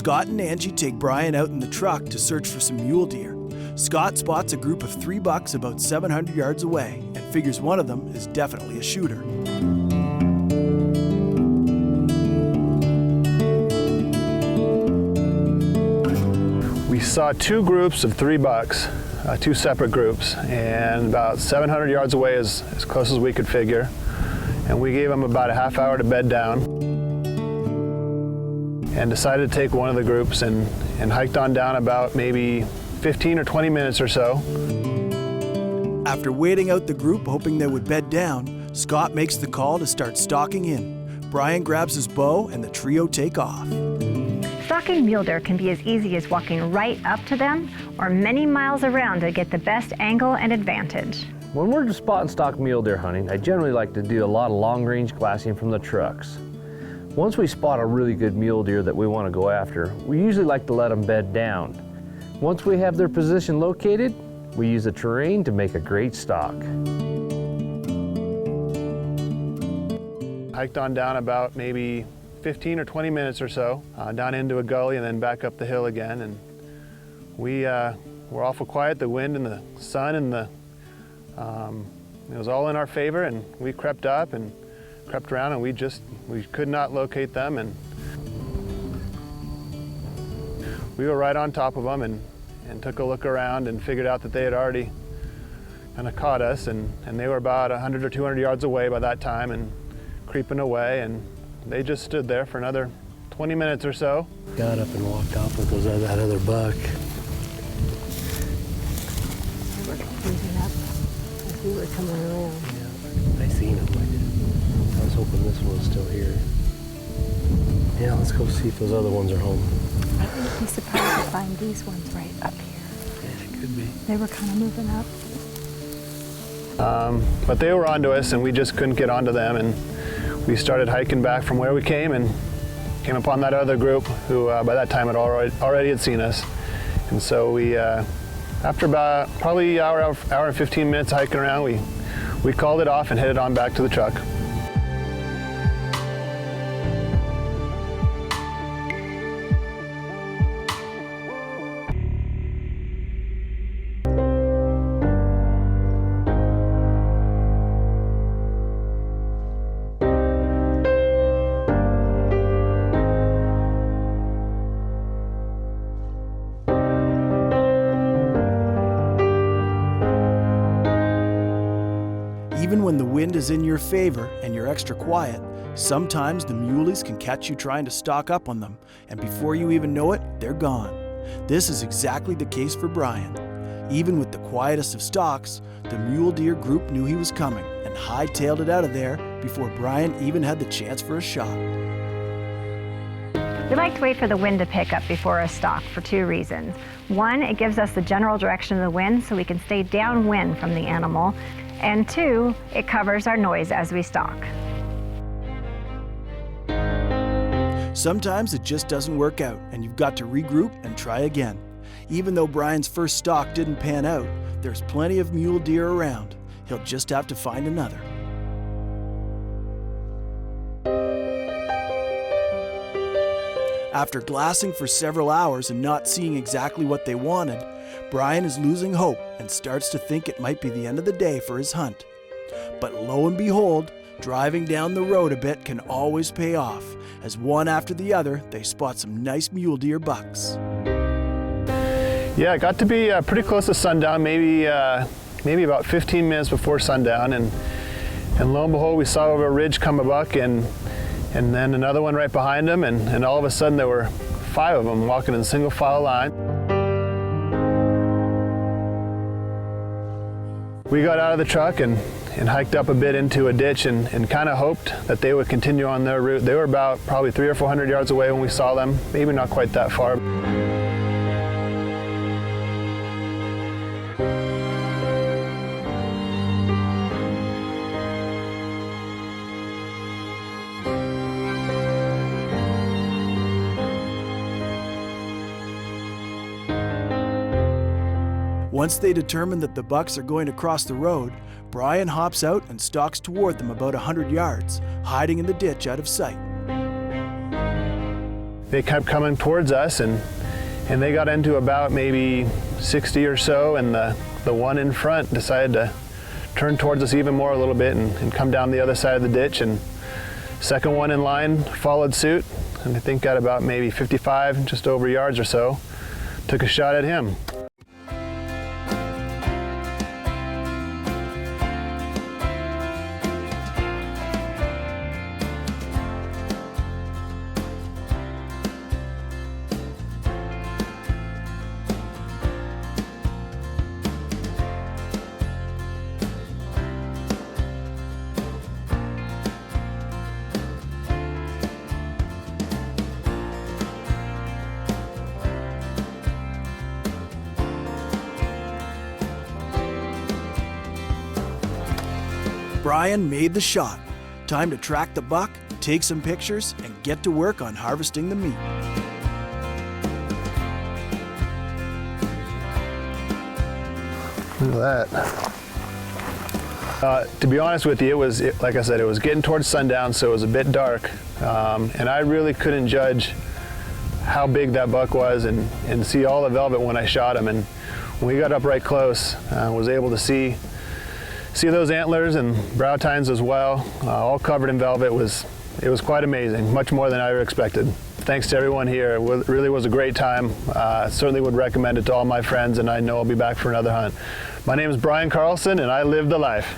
Scott and Angie take Brian out in the truck to search for some mule deer. Scott spots a group of 3 bucks about 700 yards away and figures one of them is definitely a shooter. We saw 2 groups of 3 bucks, 2 separate groups, and about 700 yards away as close as we could figure. And we gave them about a half hour to bed down and decided to take one of the groups and hiked on down about maybe 15 or 20 minutes or so. After waiting out the group hoping they would bed down, Scott makes the call to start stalking in. Brian grabs his bow and the trio take off. Stalking mule deer can be as easy as walking right up to them or many miles around to get the best angle and advantage. When we're spot and stalk mule deer hunting, I generally like to do a lot of long-range glassing from the trucks. Once we spot a really good mule deer that we want to go after, we usually like to let them bed down. Once we have their position located, we use the terrain to make a great stalk. Hiked on down about maybe 15 or 20 minutes or so, down into a gully and then back up the hill again. And we were awful quiet. The wind and the sun and it was all in our favor, and we crept up and crept around, and we could not locate them. And we were right on top of them and took a look around and figured out that they had already kind of caught us, and they were about 100 or 200 yards away by that time and creeping away, and they just stood there for another 20 minutes or so. Got up and walked off with that other buck. They were moving up as we were coming around. Yeah, I seen him. I was hoping this one was still here. Yeah, let's go see if those other ones are home. I wouldn't be surprised to find these ones right up here. Yeah, it could be. They were kind of moving up. But they were onto us, and we just couldn't get onto them, and we started hiking back from where we came and came upon that other group who by that time had already had seen us. And so we, after about probably hour and 15 minutes of hiking around, we called it off and headed on back to the truck. Even when the wind is in your favor and you're extra quiet, sometimes the muleys can catch you trying to stalk up on them, and before you even know it, they're gone. This is exactly the case for Brian. Even with the quietest of stalks, the mule deer group knew he was coming and hightailed it out of there before Brian even had the chance for a shot. We like to wait for the wind to pick up before a stalk for 2 reasons. One, it gives us the general direction of the wind so we can stay downwind from the animal. And 2, it covers our noise as we stalk. Sometimes it just doesn't work out and you've got to regroup and try again. Even though Brian's first stalk didn't pan out, there's plenty of mule deer around. He'll just have to find another. After glassing for several hours and not seeing exactly what they wanted, Brian is losing hope and starts to think it might be the end of the day for his hunt. But lo and behold, driving down the road a bit can always pay off, as one after the other, they spot some nice mule deer bucks. Yeah, it got to be pretty close to sundown, maybe about 15 minutes before sundown, and lo and behold, we saw over a ridge come a buck, and then another one right behind him, and all of a sudden there were 5 of them walking in single file line. We got out of the truck and hiked up a bit into a ditch and kind of hoped that they would continue on their route. They were about probably 300 or 400 yards away when we saw them, maybe not quite that far. Once they determine that the bucks are going to cross the road, Brian hops out and stalks toward them about 100 yards, hiding in the ditch out of sight. They kept coming towards us, and they got into about maybe 60 or so, and the one in front decided to turn towards us even more a little bit and come down the other side of the ditch, and second one in line followed suit, and I think got about maybe 55, just over yards or so, took a shot at him. Brian made the shot. Time to track the buck, take some pictures, and get to work on harvesting the meat. Look at that. To be honest with you, like I said, it was getting towards sundown, so it was a bit dark, and I really couldn't judge how big that buck was and see all the velvet when I shot him. And when we got up right close, I was able to see those antlers and brow tines as well, all covered in velvet. It was quite amazing, much more than I ever expected. Thanks to everyone here. It really was a great time. Certainly would recommend it to all my friends, and I know I'll be back for another hunt. My name is Brian Carlson, and I live the life.